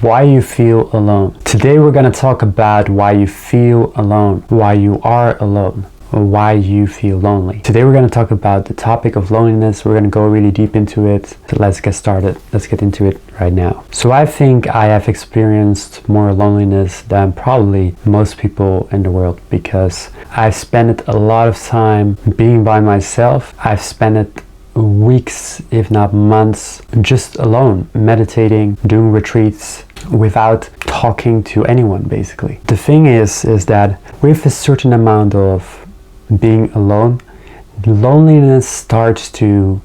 Why you feel alone. Today we're going to talk about why you feel alone, why you are alone, or why you feel lonely. Today we're going to talk about the topic of loneliness. We're going to go really deep into it. So let's get started. Let's get into it right now. So I think I have experienced more loneliness than probably most people in the world because I've spent a lot of time being by myself. I've spent weeks, if not months, just alone, meditating, doing retreats without talking to anyone, basically. The thing is that with a certain amount of being alone, loneliness starts to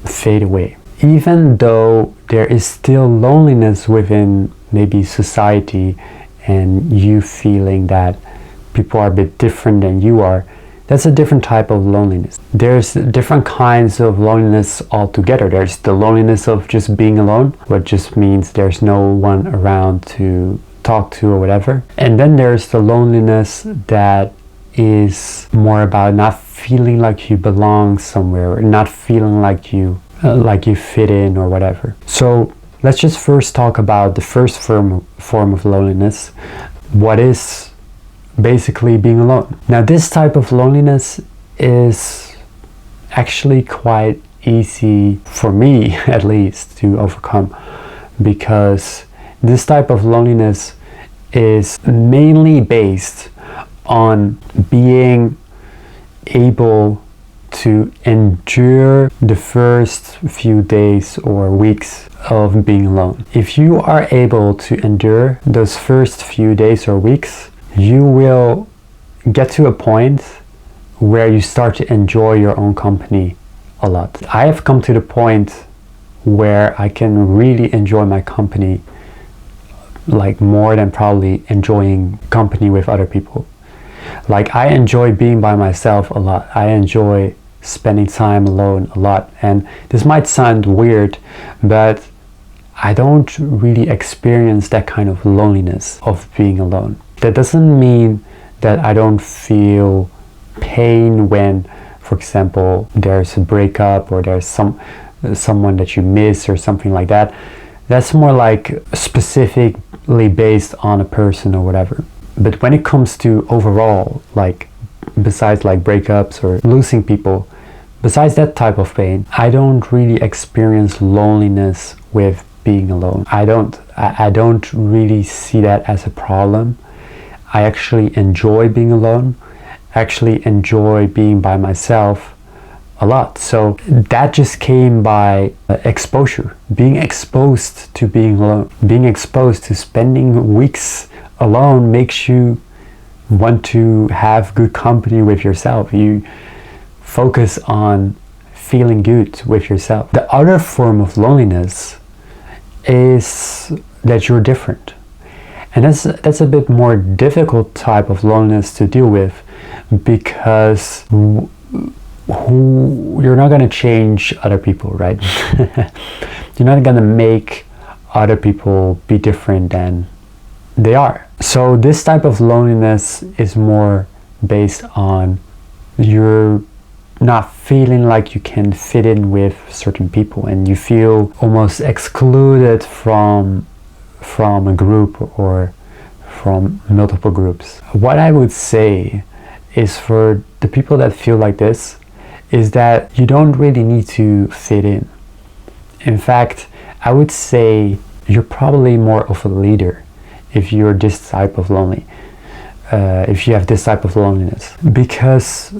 fade away. Even though there is still loneliness within maybe society and you feeling that people are a bit different than you are, that's a different type of loneliness. There's different kinds of loneliness altogether. There's the loneliness of just being alone, which just means there's no one around to talk to or whatever. And then there's the loneliness that is more about not feeling like you belong somewhere, or not feeling like you fit in or whatever. So let's just first talk about the first form of loneliness. What is basically being alone. Now this type of loneliness is actually quite easy for me at least to overcome, because this type of loneliness is mainly based on being able to endure the first few days or weeks of being alone. If you are able to endure those first few days or weeks, you will get to a point where you start to enjoy your own company a lot. I have come to the point where I can really enjoy my company, like more than probably enjoying company with other people. Like I enjoy being by myself a lot. I enjoy spending time alone a lot. And this might sound weird, but I don't really experience that kind of loneliness of being alone. That doesn't mean that I don't feel pain when, for example, there's a breakup or there's someone that you miss or something like that. That's more like specifically based on a person or whatever. But when it comes to overall, like besides like breakups or losing people, besides that type of pain, I don't really experience loneliness with being alone. I don't really see that as a problem. I actually enjoy being alone, actually enjoy being by myself a lot. So that just came by exposure, being exposed to being alone. Being exposed to spending weeks alone makes you want to have good company with yourself. You focus on feeling good with yourself. The other form of loneliness is that you're different. And that's a bit more difficult type of loneliness to deal with, because you're not going to change other people, right? You're not going to make other people be different than they are. So this type of loneliness is more based on you're not feeling like you can fit in with certain people, and you feel almost excluded from a group or from multiple groups. What I would say is, for the people that feel like this, is that you don't really need to fit in. In fact, I would say you're probably more of a leader if you're this type of lonely, if you have this type of loneliness. Because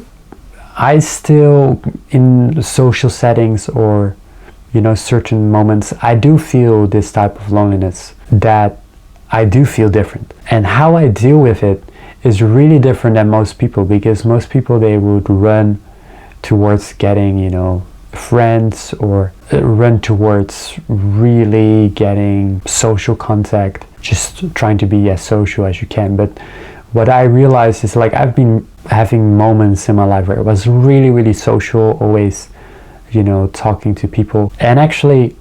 I still, in social settings or certain moments, I do feel this type of loneliness, that I do feel different. And how I deal with it is really different than most people, because most people, they would run towards getting, friends, or run towards really getting social contact, just trying to be as social as you can. But what I realized is, like, I've been having moments in my life where it was really, really social, always, talking to people. And actually,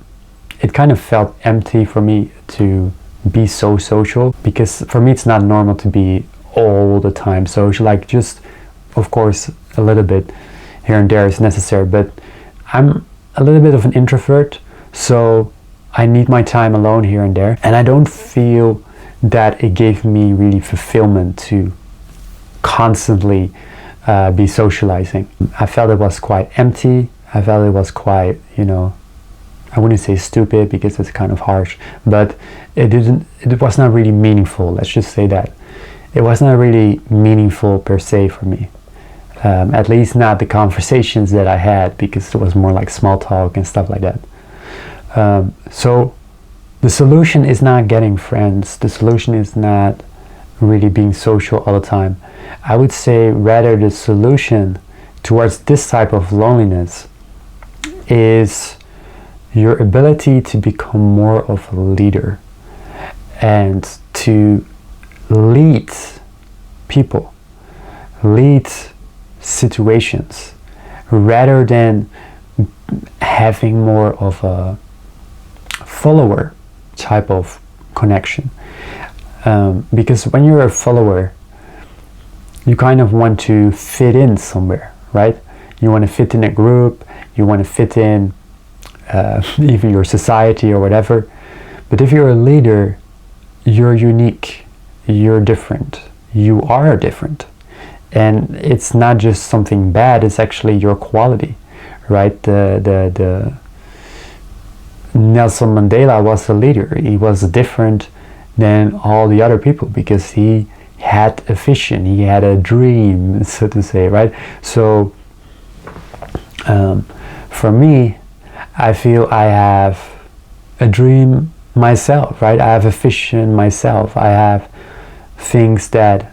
it kind of felt empty for me to be so social, because for me, it's not normal to be all the time social. Like, just, of course, a little bit here and there is necessary, but I'm a little bit of an introvert, so I need my time alone here and there, and I don't feel that it gave me really fulfillment to constantly be socializing. I felt it was quite empty. I felt it was quite, I wouldn't say stupid because it's kind of harsh, but it was not really meaningful. Let's just say that. It was not really meaningful per se for me. At least not the conversations that I had, because it was more like small talk and stuff like that. So the solution is not getting friends. The solution is not really being social all the time. I would say rather the solution towards this type of loneliness is your ability to become more of a leader and to lead people, lead situations, rather than having more of a follower type of connection. Because when you're a follower, you kind of want to fit in somewhere, right? You want to fit in a group, you want to fit in even your society or whatever. But if you're a leader, you're unique, you're different, you are different. And it's not just something bad, it's actually your quality, right? The Nelson Mandela was a leader. He was different than all the other people because he had a vision, he had a dream, so to say, right? So for me, I feel I have a dream myself, right? I have a vision myself. I have things that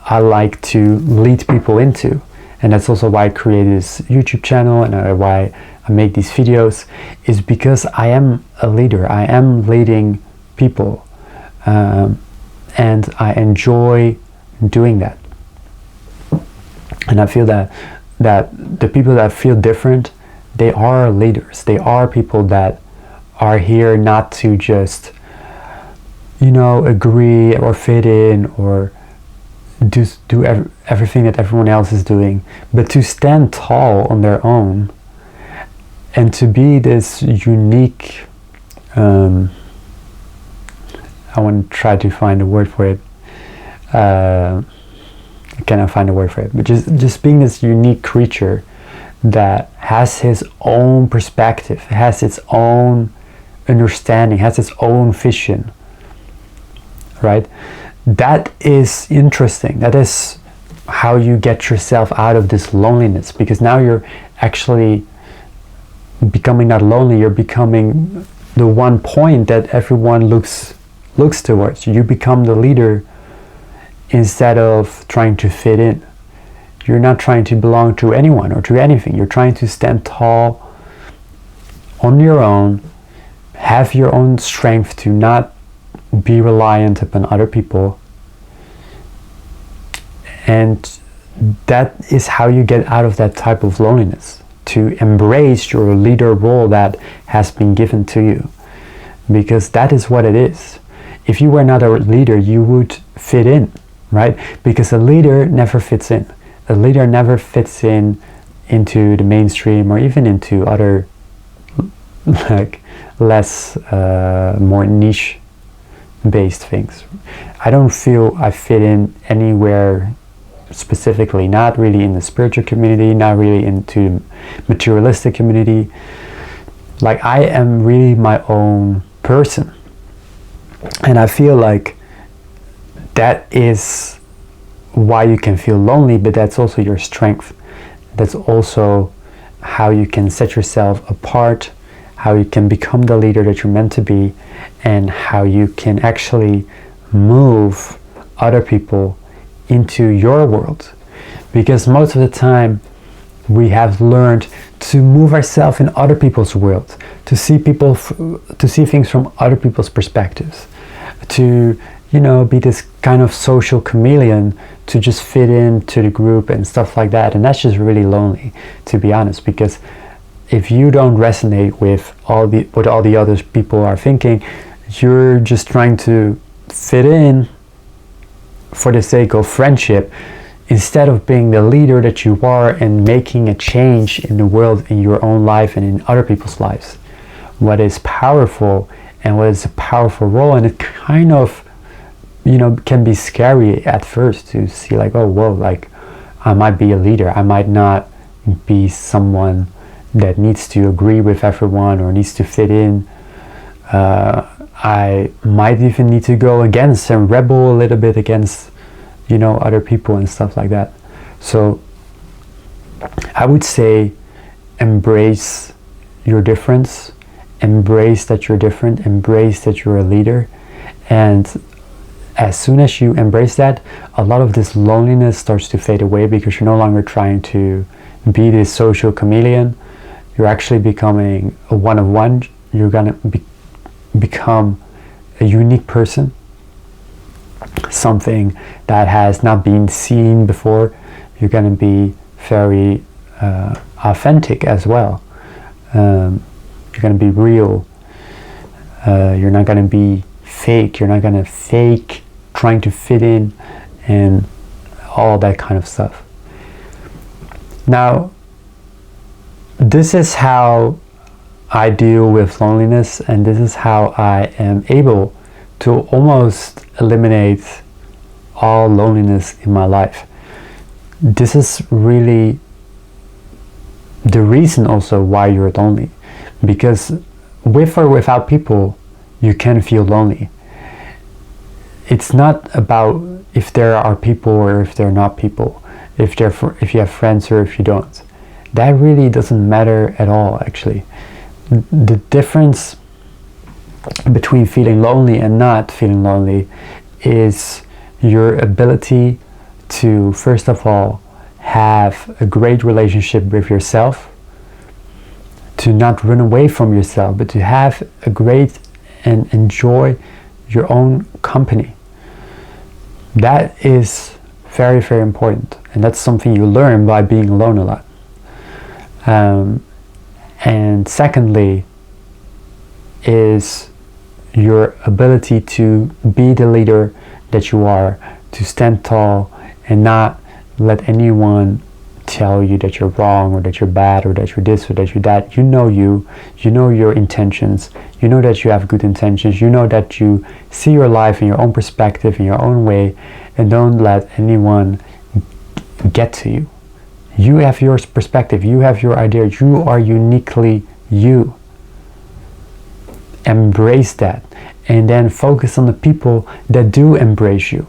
I like to lead people into, and that's also why I created this YouTube channel and why I make these videos, is because I am a leader. I am leading people, and I enjoy doing that. And I feel that the people that feel different, they are leaders. They are people that are here not to just, agree or fit in or do everything that everyone else is doing, but to stand tall on their own and to be this unique, I want to try to find a word for it. I cannot find a word for it, but just being this unique creature that has his own perspective, has its own understanding, has its own vision, right? That is interesting. That is how you get yourself out of this loneliness, because now you're actually becoming not lonely, you're becoming the one point that everyone looks towards. You become the leader instead of trying to fit in. You're not trying to belong to anyone or to anything. You're trying to stand tall on your own, have your own strength to not be reliant upon other people. And that is how you get out of that type of loneliness, to embrace your leader role that has been given to you, because that is what it is. If you were not a leader, you would fit in, right? Because a leader never fits in. A leader never fits into the mainstream or even into other like less more niche based things. I don't feel I fit in anywhere specifically, not really in the spiritual community, not really into materialistic community. Like, I am really my own person, and I feel like that is why you can feel lonely, but that's also your strength. That's also how you can set yourself apart, how you can become the leader that you're meant to be, and how you can actually move other people into your world. Because most of the time we have learned to move ourselves in other people's world, to see things from other people's perspectives, to be this kind of social chameleon, to just fit into the group and stuff like that. And that's just really lonely, to be honest, because if you don't resonate with what all the other people are thinking, you're just trying to fit in for the sake of friendship, instead of being the leader that you are and making a change in the world, in your own life and in other people's lives. what is powerful and what is a powerful role. And it kind of, can be scary at first to see like, oh, whoa, like I might be a leader. I might not be someone that needs to agree with everyone or needs to fit in. I might even need to go against and rebel a little bit against, other people and stuff like that. So I would say embrace your difference, embrace that you're different, embrace that you're a leader. And as soon as you embrace that, a lot of this loneliness starts to fade away, because you're no longer trying to be this social chameleon. You're actually becoming a one-of-one. You're gonna become a unique person, something that has not been seen before. You're gonna be very authentic as well. You're gonna be real. You're not gonna be fake. You're not gonna fake trying to fit in and all that kind of stuff. Now, this is how I deal with loneliness, and this is how I am able to almost eliminate all loneliness in my life. This is really the reason also why you're lonely, because with or without people, you can feel lonely. It's not about if there are people or if there are not people, if you have friends or if you don't. That really doesn't matter at all, actually. The difference between feeling lonely and not feeling lonely is your ability to, first of all, have a great relationship with yourself, to not run away from yourself, but to have a great and enjoy your own company. That is very, very important, and that's something you learn by being alone a lot. And secondly is your ability to be the leader that you are, to stand tall and not let anyone tell you that you're wrong or that you're bad or that you're this or that you're that. You know your intentions, you know that you have good intentions, you know that you see your life in your own perspective, in your own way, and don't let anyone get to you. You have your perspective, you have your idea, you are uniquely you. Embrace that, and then focus on the people that do embrace you.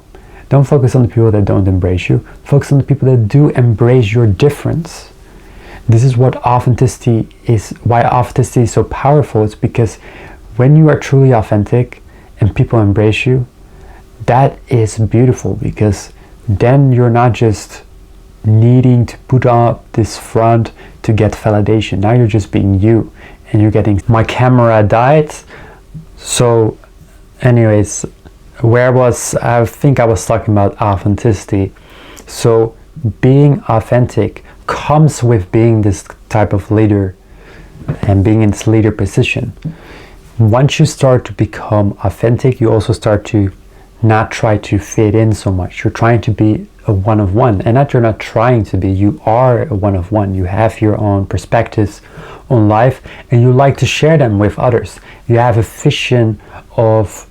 Don't focus on the people that don't embrace you. Focus on the people that do embrace your difference. This is what authenticity is, why authenticity is so powerful. It's because when you are truly authentic and people embrace you, that is beautiful, because then you're not just needing to put up this front to get validation. Now you're just being you, and you're getting. My camera died, so anyways, I think I was talking about authenticity. So being authentic comes with being this type of leader and being in this leader position. Once you start to become authentic, you also start to not try to fit in so much. You're trying to be a one-of-one, and you're not trying to be, you are a one-of-one. You have your own perspectives on life, and you like to share them with others. You have a vision of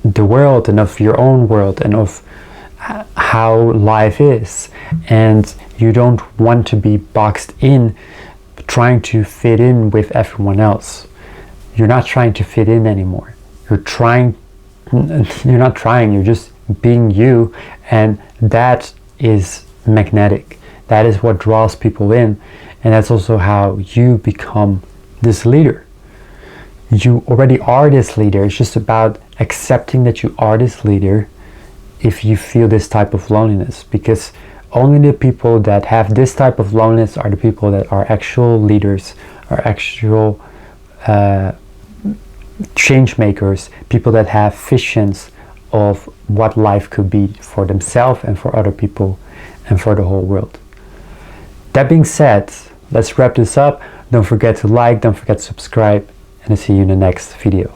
the world and of your own world and of how life is, and you don't want to be boxed in trying to fit in with everyone else. You're not trying to fit in anymore. You're not trying, you're just being you, and that is magnetic. That is what draws people in, and that's also how you become this leader. You already are this leader. It's just about accepting that you are this leader if you feel this type of loneliness, because only the people that have this type of loneliness are the people that are actual leaders, are actual change makers, people that have visions of what life could be for themselves and for other people and for the whole world. That being said, let's wrap this up. Don't forget to like, don't forget to subscribe, and I'll see you in the next video.